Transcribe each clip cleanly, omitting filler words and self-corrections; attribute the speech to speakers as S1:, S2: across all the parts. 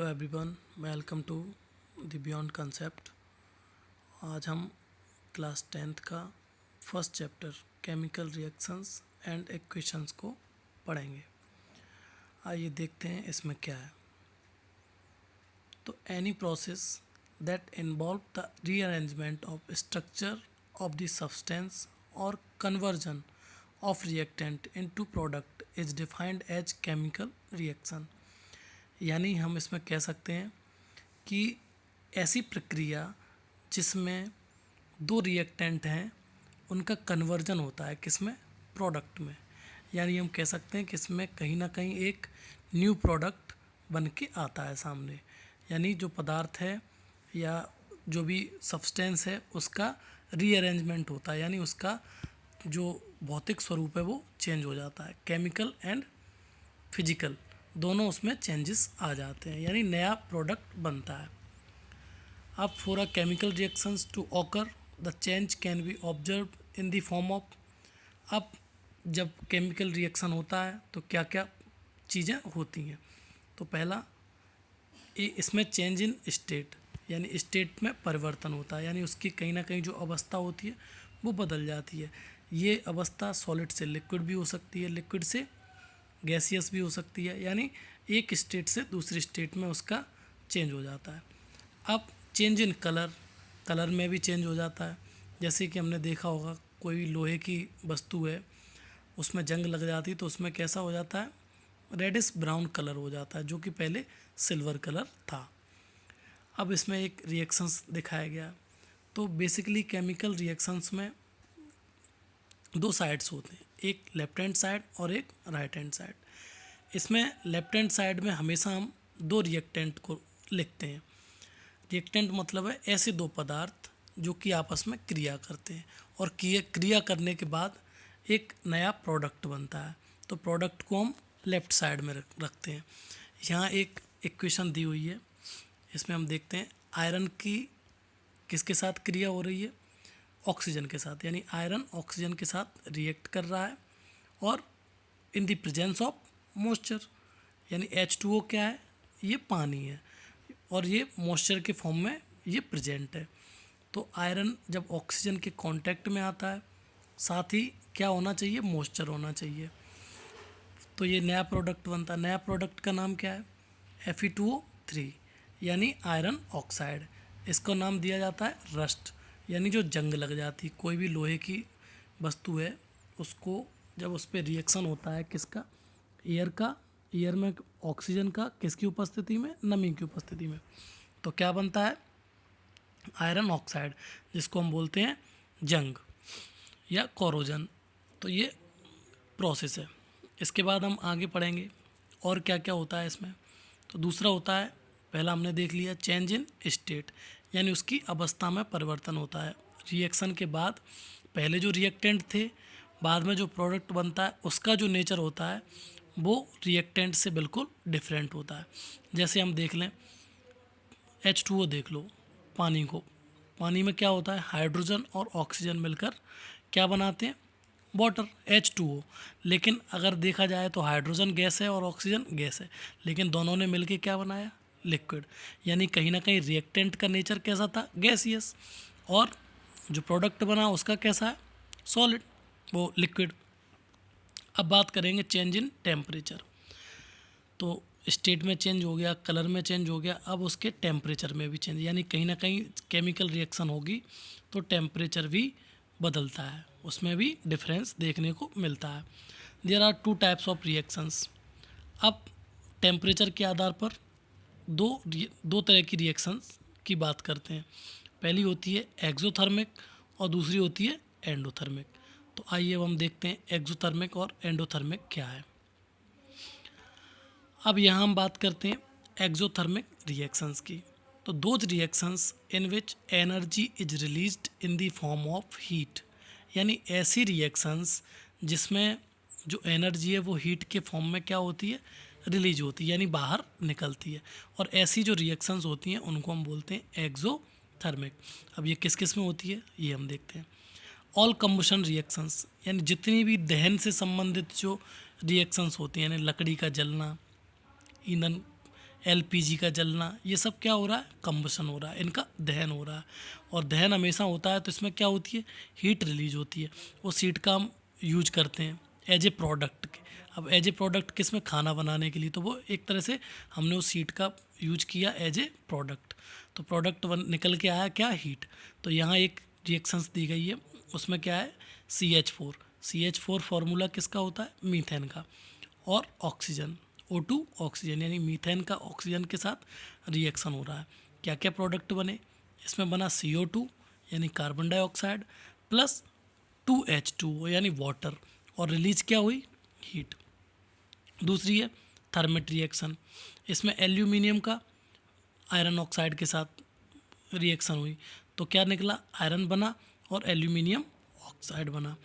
S1: Everyone, welcome to the beyond concept. आज हम class 10th का first chapter chemical reactions and equations को पढ़ेंगे। आइए देखते हैं इसमें क्या है। तो any process that involve the rearrangement of structure of the substance और conversion of reactant into product is defined as chemical reaction. यानी हम इसमें कह सकते हैं कि ऐसी प्रक्रिया जिसमें दो रिएक्टेंट हैं उनका कन्वर्जन होता है किसमें, प्रोडक्ट में। यानी हम कह सकते हैं कि इसमें कहीं ना कहीं एक न्यू प्रोडक्ट बन के आता है सामने। यानी जो पदार्थ है या जो भी सब्सटेंस है उसका रीअरेंजमेंट होता है, यानी उसका जो भौतिक स्वरूप है वो चेंज हो जाता है। केमिकल एंड फिजिकल दोनों उसमें चेंजेस आ जाते हैं, यानी नया प्रोडक्ट बनता है। अब for a chemical reactions to occur the change can be observe in the form of. अब जब केमिकल रिएक्शन होता है तो क्या क्या चीज़ें होती हैं। तो पहला इसमें चेंज इन स्टेट, यानी स्टेट में परिवर्तन होता है, यानी उसकी कहीं ना कहीं जो अवस्था होती है वो बदल जाती है। ये अवस्था सॉलिड से लिक्विड भी हो सकती है, लिक्विड से गैसियस भी हो सकती है, यानी एक स्टेट से दूसरी स्टेट में उसका चेंज हो जाता है। अब चेंज इन कलर, कलर में भी चेंज हो जाता है। जैसे कि हमने देखा होगा कोई लोहे की वस्तु है उसमें जंग लग जाती है तो उसमें कैसा हो जाता है, रेडिश ब्राउन कलर हो जाता है, जो कि पहले सिल्वर कलर था। अब इसमें एक रिएक्शंस दिखाया गया। तो बेसिकली केमिकल रिएक्शंस में दो साइड्स होते हैं, एक लेफ्ट हैंड साइड और एक राइट हैंड साइड। इसमें लेफ्ट हैंड साइड में हमेशा हम दो रिएक्टेंट को लिखते हैं। रिएक्टेंट मतलब है ऐसे दो पदार्थ जो कि आपस में क्रिया करते हैं और क्रिया करने के बाद एक नया प्रोडक्ट बनता है। तो प्रोडक्ट को हम लेफ्ट साइड में रखते हैं। यहाँ एक इक्वेशन दी हुई है, इसमें हम देखते हैं आयरन की किसके साथ क्रिया हो रही है, ऑक्सीजन के साथ, यानी आयरन ऑक्सीजन के साथ रिएक्ट कर रहा है और in the presence of moisture, यानी H2O क्या है, ये पानी है और ये मॉइस्चर के फॉर्म में ये प्रेजेंट है। तो आयरन जब ऑक्सीजन के कांटेक्ट में आता है साथ ही क्या होना चाहिए, मॉइस्चर होना चाहिए। तो ये नया प्रोडक्ट बनता है। नया प्रोडक्ट का नाम क्या है, Fe2O3, यानी आयरन ऑक्साइड। इसका नाम दिया जाता है रस्ट, यानी जो जंग लग जाती, कोई भी लोहे की वस्तु है उसको जब उस पर रिएक्शन होता है किसका, एयर का, एयर में ऑक्सीजन का, किसकी उपस्थिति में, नमी की उपस्थिति में, तो क्या बनता है, आयरन ऑक्साइड, जिसको हम बोलते हैं जंग या कोरोजन। तो ये प्रोसेस है। इसके बाद हम आगे पढ़ेंगे और क्या क्या होता है इसमें। तो दूसरा होता है, पहला हमने देख लिया चेंज इन स्टेट, यानी उसकी अवस्था में परिवर्तन होता है। रिएक्शन के बाद पहले जो रिएक्टेंट थे, बाद में जो प्रोडक्ट बनता है उसका जो नेचर होता है वो रिएक्टेंट से बिल्कुल डिफरेंट होता है। जैसे हम देख लें H2O देख लो, पानी को, पानी में क्या होता है, हाइड्रोजन और ऑक्सीजन मिलकर क्या बनाते हैं, वाटर, H2O। लेकिन अगर देखा जाए तो हाइड्रोजन गैस है और ऑक्सीजन गैस है, लेकिन दोनों ने मिलकर क्या बनाया, लिक्विड। यानी कहीं ना कहीं रिएक्टेंट का नेचर कैसा था, गैसियस, और जो प्रोडक्ट बना उसका कैसा है, सॉलिड, वो लिक्विड। अब बात करेंगे चेंज इन टेम्परेचर। तो स्टेट में चेंज हो गया, कलर में चेंज हो गया, अब उसके टेम्परेचर में भी चेंज, यानी कहीं ना कहीं केमिकल रिएक्शन होगी तो टेम्परेचर भी बदलता है, उसमें भी डिफरेंस देखने को मिलता है। There are two types of reactions. अब टेम्परेचर के आधार पर दो तरह की रिएक्शंस की बात करते हैं। पहली होती है एक्सोथर्मिक और दूसरी होती है एंडोथर्मिक। तो आइए अब हम देखते हैं एक्सोथर्मिक और एंडोथर्मिक क्या है। अब यहाँ हम बात करते हैं एक्सोथर्मिक रिएक्शंस की। तो those reactions in which energy is released in the form of heat, यानी ऐसी रिएक्शंस जिसमें जो एनर्जी है वो हीट के फॉर्म में क्या होती है, रिलीज होती है, यानी बाहर निकलती है। और ऐसी जो रिएक्शंस होती हैं उनको हम बोलते हैं एक्सोथर्मिक। अब ये किस किस में होती है ये हम देखते हैं। ऑल कम्बशन रिएक्शंस, यानी जितनी भी दहन से संबंधित जो रिएक्शंस होती हैं, यानी लकड़ी का जलना, ईंधन एलपीजी का जलना, ये सब क्या हो रहा है, कंबशन हो रहा है, इनका दहन हो रहा है। और दहन हमेशा होता है तो इसमें क्या होती है, हीट रिलीज होती है। उस हीट का हम यूज करते हैं एज ए प्रोडक्ट के। अब एज ए प्रोडक्ट किस में, खाना बनाने के लिए, तो वो एक तरह से हमने उस हीट का यूज किया एज ए प्रोडक्ट। तो प्रोडक्ट निकल के आया क्या, हीट। तो यहाँ एक रिएक्शंस दी गई है, उसमें क्या है, CH4। CH4 फार्मूला किसका होता है, मीथेन का। और ऑक्सीजन, O2 ऑक्सीजन, यानी मीथेन का ऑक्सीजन के साथ रिएक्शन हो रहा है। क्या क्या प्रोडक्ट बने, इसमें बना CO2 यानी कार्बन डाइऑक्साइड प्लस 2H2O यानी वाटर, और रिलीज क्या हुई, हीट। दूसरी है थर्मेट रिएक्शन, इसमें एल्यूमिनियम का आयरन ऑक्साइड के साथ रिएक्शन हुई, तो क्या निकला, आयरन बना और एल्यूमिनियम ऑक्साइड बना,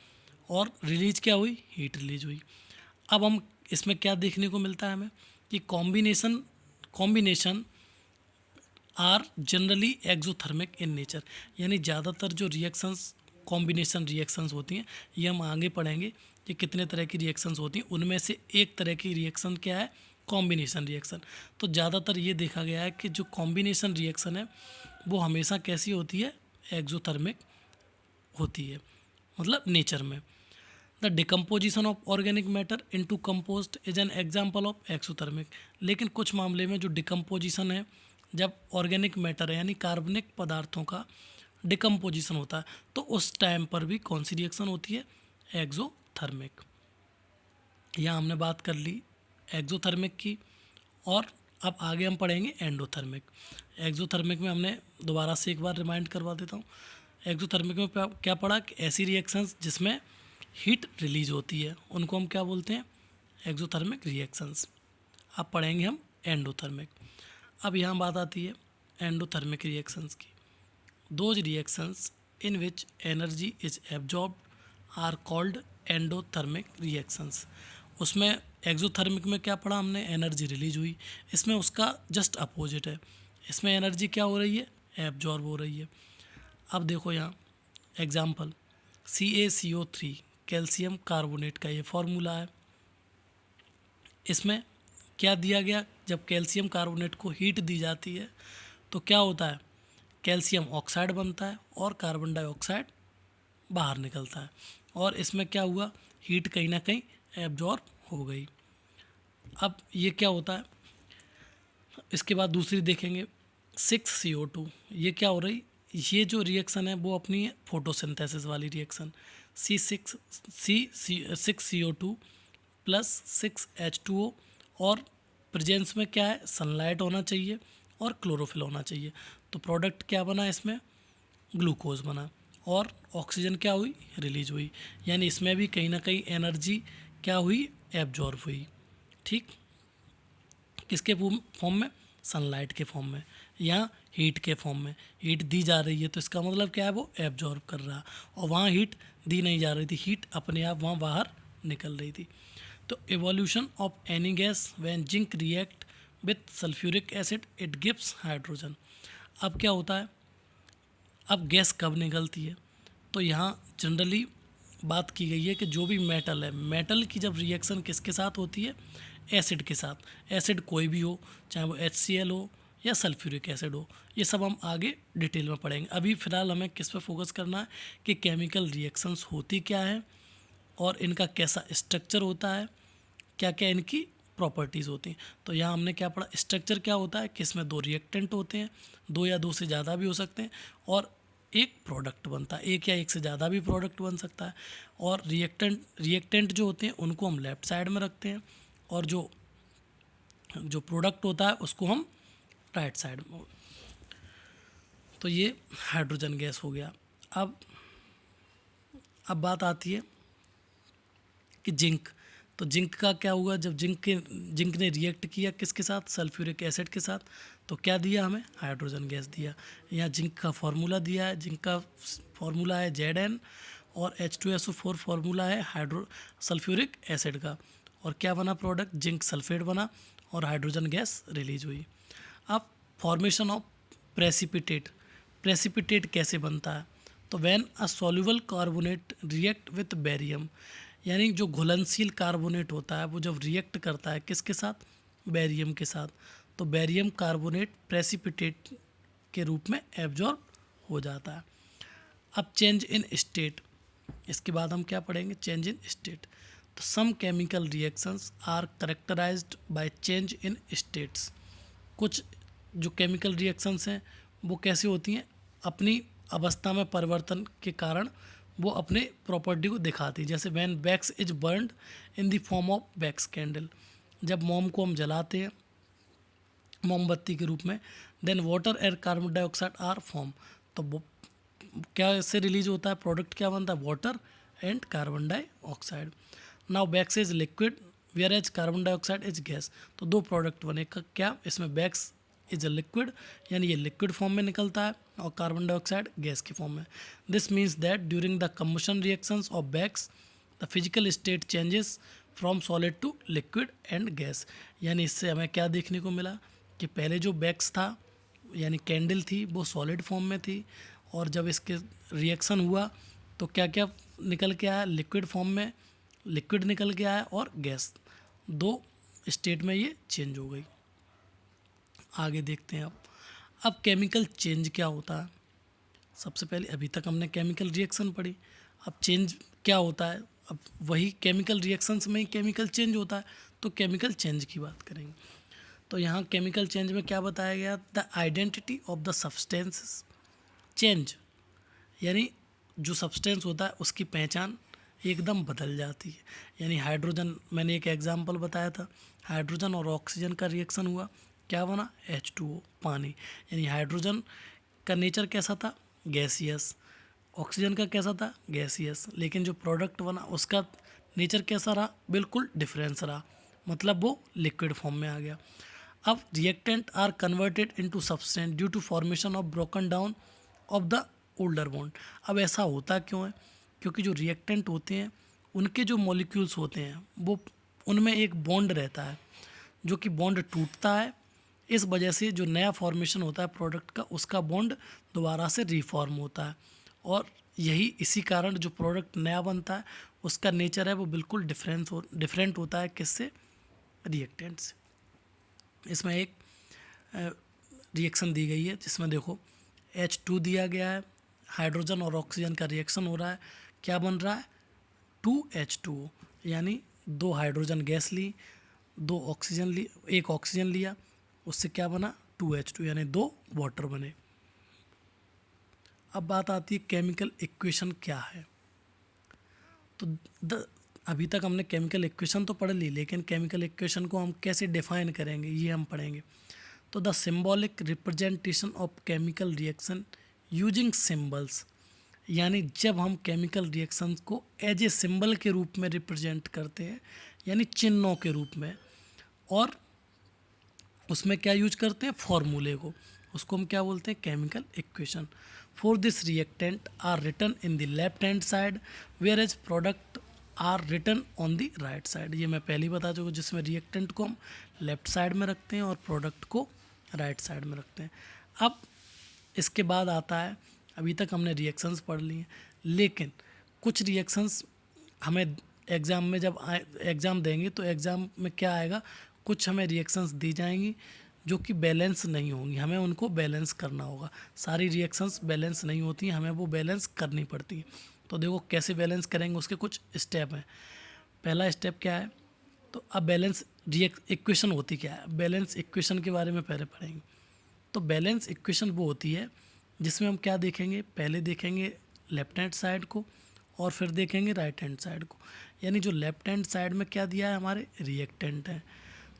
S1: और रिलीज क्या हुई, हीट रिलीज हुई। अब हम इसमें क्या देखने को मिलता है हमें कि combination are generally exothermic in nature, यानी ज़्यादातर जो रिएक्शंस कॉम्बिनेशन रिएक्शंस होती हैं, ये हम आगे पढ़ेंगे कि कितने तरह की रिएक्शंस होती हैं। उनमें से एक तरह की रिएक्शन क्या है, कॉम्बिनेशन रिएक्शन। तो ज़्यादातर ये देखा गया है कि जो कॉम्बिनेशन रिएक्शन है वो हमेशा कैसी होती है, एक्सोथर्मिक होती है, मतलब नेचर में। The decomposition of organic matter into compost is an example of exothermic. लेकिन कुछ मामले में जो डिकम्पोजिशन है, जब ऑर्गेनिक मैटर है यानी कार्बनिक पदार्थों का डिकम्पोजिशन होता है, तो उस टाइम पर भी कौन सी रिएक्शन होती है, एक्सोथर्मिक। यहाँ हमने बात कर ली एक्सोथर्मिक की, और अब आगे हम पढ़ेंगे एंडोथर्मिक। एक्सोथर्मिक में हमने दोबारा से एक बार रिमाइंड करवा देता हूँ। एक्सोथर्मिक में क्या पढ़ा कि ऐसी रिएक्शंस जिसमें हीट रिलीज होती है उनको हम क्या बोलते हैं, एक्सोथर्मिक रिएक्शंस। अब पढ़ेंगे हम एंडोथर्मिक। अब यहाँ बात आती है एंडोथर्मिक रिएक्शंस की। Those reactions in which energy is absorbed are called endothermic reactions. उसमें एक्सोथर्मिक में क्या पढ़ा हमने, एनर्जी रिलीज हुई। इसमें उसका जस्ट अपोजिट है, इसमें एनर्जी क्या हो रही है, एब्जॉर्ब हो रही है। अब देखो यहाँ एग्जाम्पल, CaCO3 कैल्शियम कार्बोनेट का ये फॉर्मूला है। इसमें क्या दिया गया, जब कैल्शियम कार्बोनेट को हीट दी जाती है तो क्या होता है, कैल्शियम ऑक्साइड बनता है और कार्बन डाइऑक्साइड बाहर निकलता है, और इसमें क्या हुआ, हीट कहीं ना कहीं एब्जॉर्ब हो गई। अब ये क्या होता है, इसके बाद दूसरी देखेंगे 6CO2। ये क्या हो रही, ये जो रिएक्शन है वो अपनी फोटोसिंथेसिस वाली रिएक्शन। C6CO2 प्लस 6H2O, और प्रेजेंस में क्या है, सनलाइट होना चाहिए और क्लोरोफिल होना चाहिए। तो प्रोडक्ट क्या बना, इसमें ग्लूकोज बना, और ऑक्सीजन क्या हुई, रिलीज हुई। यानी इसमें भी कहीं ना कहीं एनर्जी क्या हुई, एब्जॉर्ब हुई। ठीक, किसके फॉर्म में, सनलाइट के फॉर्म में, या हीट के फॉर्म में। हीट दी जा रही है तो इसका मतलब क्या है, वो एब्जॉर्ब कर रहा है, और वहाँ हीट दी नहीं जा रही थी, हीट अपने आप वहाँ बाहर निकल रही थी। तो evolution of any gas when zinc react with sulphuric acid it gives hydrogen. अब क्या होता है, अब गैस कब निकलती है, तो यहाँ जनरली बात की गई है कि जो भी मेटल है, मेटल की जब रिएक्शन किसके साथ होती है, एसिड के साथ। एसिड कोई भी हो, चाहे वो HCl हो या सल्फ्यूरिक एसिड हो, ये सब हम आगे डिटेल में पढ़ेंगे। अभी फ़िलहाल हमें किस पे फोकस करना है कि केमिकल रिएक्शंस होती क्या है और इनका कैसा स्ट्रक्चर होता है, क्या क्या इनकी प्रॉपर्टीज़ होती हैं। तो यहाँ हमने क्या पढ़ा, स्ट्रक्चर क्या होता है कि इसमें 2 रिएक्टेंट होते हैं, 2 या 2 से ज़्यादा भी हो सकते हैं, और एक प्रोडक्ट बनता है, एक या एक से ज़्यादा भी प्रोडक्ट बन सकता है। और रिएक्टेंट जो होते हैं उनको हम लेफ़्ट साइड में रखते हैं, और जो प्रोडक्ट होता है उसको हम राइट साइड में। तो ये हाइड्रोजन गैस हो गया। अब बात आती है कि जिंक। तो जिंक का क्या हुआ, जब जिंक ने रिएक्ट किया किसके साथ, सल्फ्यूरिक एसिड के साथ, तो क्या दिया हमें, हाइड्रोजन गैस दिया। यहाँ जिंक का फार्मूला दिया है, जिंक का फार्मूला है Zn, और H2SO4 फार्मूला है सल्फ्यूरिक एसिड का, और क्या बना प्रोडक्ट, जिंक सल्फेट बना, और हाइड्रोजन गैस रिलीज हुई। अब फॉर्मेशन ऑफ प्रेसिपिटेट कैसे बनता है, तो when a soluble carbonate react with barium, यानी जो घुलनशील कार्बोनेट होता है वो जब रिएक्ट करता है किसके साथ, बेरियम के साथ, तो बेरियम कार्बोनेट प्रेसिपिटेट के रूप में एब्जॉर्ब हो जाता है। अब चेंज इन स्टेट, इसके बाद हम क्या पढ़ेंगे, चेंज इन स्टेट। तो some chemical reactions are characterized by change in states. कुछ जो केमिकल रिएक्शंस हैं वो कैसे होती हैं, अपनी अवस्था में परिवर्तन के कारण वो अपने प्रॉपर्टी को दिखाती है। जैसे when wax is burned in the form of wax candle, जब मोम को हम जलाते हैं मोमबत्ती के रूप में, then water and carbon dioxide are form. तो वो क्या इससे रिलीज होता है, प्रोडक्ट क्या बनता है, water and carbon dioxide. Now wax is liquid whereas carbon dioxide is gas. तो दो प्रोडक्ट बने, क्या इसमें वैक्स इज अ लिक्विड यानी ये लिक्विड फॉर्म में निकलता है और कार्बन डाइऑक्साइड गैस के फॉर्म में। This means that during the combustion reactions of wax the physical state changes from solid to liquid and gas. यानी इससे हमें क्या देखने को मिला कि पहले जो वैक्स था यानी कैंडल थी वो सॉलिड फॉर्म में थी, और जब इसके रिएक्शन हुआ तो क्या क्या निकल के आया, लिक्विड फॉर्म में लिक्विड निकल के आया और गैस, दो स्टेट में ये चेंज हो गई। आगे देखते हैं अब केमिकल चेंज क्या होता है। सबसे पहले अभी तक हमने केमिकल रिएक्शन पढ़ी, अब चेंज क्या होता है, अब वही केमिकल रिएक्शंस में ही केमिकल चेंज होता है, तो केमिकल चेंज की बात करेंगे। तो यहाँ केमिकल चेंज में क्या बताया गया, the identity of the substances change, यानी जो सब्सटेंस होता है उसकी पहचान एकदम बदल जाती है। यानी हाइड्रोजन, मैंने एक एग्जांपल बताया था, हाइड्रोजन और ऑक्सीजन का रिएक्शन हुआ, क्या बना, H2O पानी। यानी हाइड्रोजन का नेचर कैसा था, गैसियस, ऑक्सीजन का कैसा था, गैसियस, लेकिन जो प्रोडक्ट बना उसका नेचर कैसा रहा, बिल्कुल डिफरेंस रहा, मतलब वो लिक्विड फॉर्म में आ गया। अब reactant are converted into substance due to formation of broken down of the older bond. अब ऐसा होता क्यों है, क्योंकि जो रिएक्टेंट होते हैं उनके जो मॉलिक्यूल्स होते हैं वो उनमें एक बॉन्ड रहता है, जो कि बॉन्ड टूटता है, इस वजह से जो नया फॉर्मेशन होता है प्रोडक्ट का उसका बॉन्ड दोबारा से रीफॉर्म होता है, और यही इसी कारण जो प्रोडक्ट नया बनता है उसका नेचर है वो बिल्कुल डिफरेंट होता है, किससे, रिएक्टेंट से। इसमें एक रिएक्शन दी गई है जिसमें देखो H2 दिया गया है, हाइड्रोजन और ऑक्सीजन का रिएक्शन हो रहा है, क्या बन रहा है, 2H2O, यानी दो हाइड्रोजन गैस ली, दो ऑक्सीजन ली, एक ऑक्सीजन लिया, उससे क्या बना, 2H2, यानी दो वाटर बने। अब बात आती है केमिकल इक्वेशन क्या है। तो अभी तक हमने केमिकल इक्वेशन तो पढ़ ली, लेकिन केमिकल इक्वेशन को हम कैसे डिफाइन करेंगे ये हम पढ़ेंगे। तो the symbolic representation of chemical reaction using symbols, यानी जब हम केमिकल रिएक्शंस को एज ए सिंबल के रूप में रिप्रेजेंट करते हैं, यानी चिन्हों के रूप में, और उसमें क्या यूज करते हैं, फॉर्मूले को, उसको हम क्या बोलते हैं, chemical equation. For this reactant are written in the left hand side whereas product are written on the right side. ये मैं पहले ही बता चुका, जिसमें रिएक्टेंट को हम लेफ्ट साइड में रखते हैं और प्रोडक्ट को राइट साइड में रखते हैं। अब इसके बाद आता है, अभी तक हमने रिएक्शंस पढ़ ली हैं, लेकिन कुछ रिएक्शंस हमें एग्ज़ाम में जब एग्ज़ाम देंगे तो एग्ज़ाम में क्या आएगा, कुछ हमें रिएक्शंस दी जाएंगी जो कि बैलेंस नहीं होंगी, हमें उनको बैलेंस करना होगा। सारी रिएक्शंस बैलेंस नहीं होती हैं, हमें वो बैलेंस करनी पड़ती हैं। तो देखो कैसे बैलेंस करेंगे, उसके कुछ स्टेप हैं। पहला स्टेप क्या है, तो अब बैलेंस इक्वेशन होती क्या है, बैलेंस इक्वेशन के बारे में पहले पढ़ेंगे। तो बैलेंस इक्वेशन वो होती है जिसमें हम क्या देखेंगे, पहले देखेंगे लेफ्ट हैंड साइड को और फिर देखेंगे राइट हैंड साइड को। यानी जो लेफ्ट हैंड साइड में क्या दिया है, हमारे रिएक्टेंट हैं,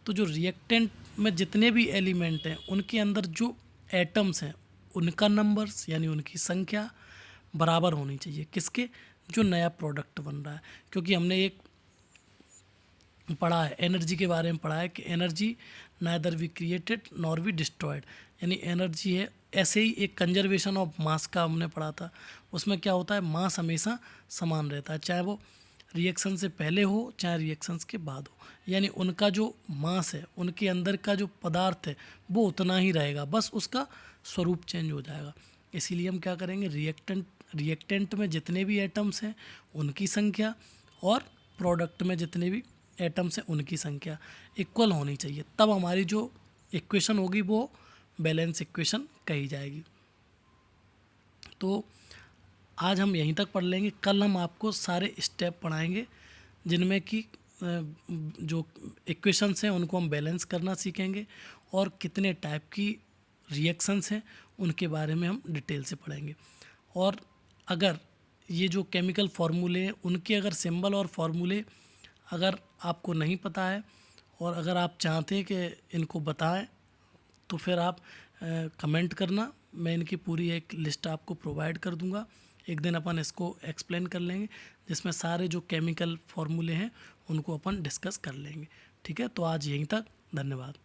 S1: तो जो रिएक्टेंट में जितने भी एलिमेंट हैं उनके अंदर जो एटम्स हैं उनका नंबर्स यानी उनकी संख्या बराबर होनी चाहिए, किसके, जो नया प्रोडक्ट बन रहा है। क्योंकि हमने एक पढ़ा है, एनर्जी के बारे में पढ़ा है कि energy neither we created nor we destroyed, यानी एनर्जी है। ऐसे ही एक कंजर्वेशन ऑफ मास का हमने पढ़ा था, उसमें क्या होता है, मास हमेशा समान रहता है, चाहे वो रिएक्शन से पहले हो चाहे रिएक्शंस के बाद हो, यानी उनका जो मास है, उनके अंदर का जो पदार्थ है वो उतना ही रहेगा, बस उसका स्वरूप चेंज हो जाएगा। इसीलिए हम क्या करेंगे, रिएक्टेंट में जितने भी एटम्स हैं उनकी संख्या और प्रोडक्ट में जितने भी एटम्स हैं उनकी संख्या इक्वल होनी चाहिए, तब हमारी जो इक्वेशन होगी वो बैलेंस इक्वेशन कही जाएगी। तो आज हम यहीं तक पढ़ लेंगे। कल हम आपको सारे स्टेप पढ़ाएंगे जिनमें कि जो इक्वेशंस हैं उनको हम बैलेंस करना सीखेंगे और कितने टाइप की रिएक्शंस हैं उनके बारे में हम डिटेल से पढ़ेंगे। और अगर ये जो केमिकल फार्मूले हैं उनके अगर सिंबल और फार्मूले अगर आपको नहीं पता है और अगर आप चाहते हैं कि इनको बताएं तो फिर आप कमेंट करना, मैं इनकी पूरी एक लिस्ट आपको प्रोवाइड कर दूंगा। एक दिन अपन इसको एक्सप्लेन कर लेंगे जिसमें सारे जो केमिकल फार्मूले हैं उनको अपन डिस्कस कर लेंगे। ठीक है, तो आज यहीं तक, धन्यवाद।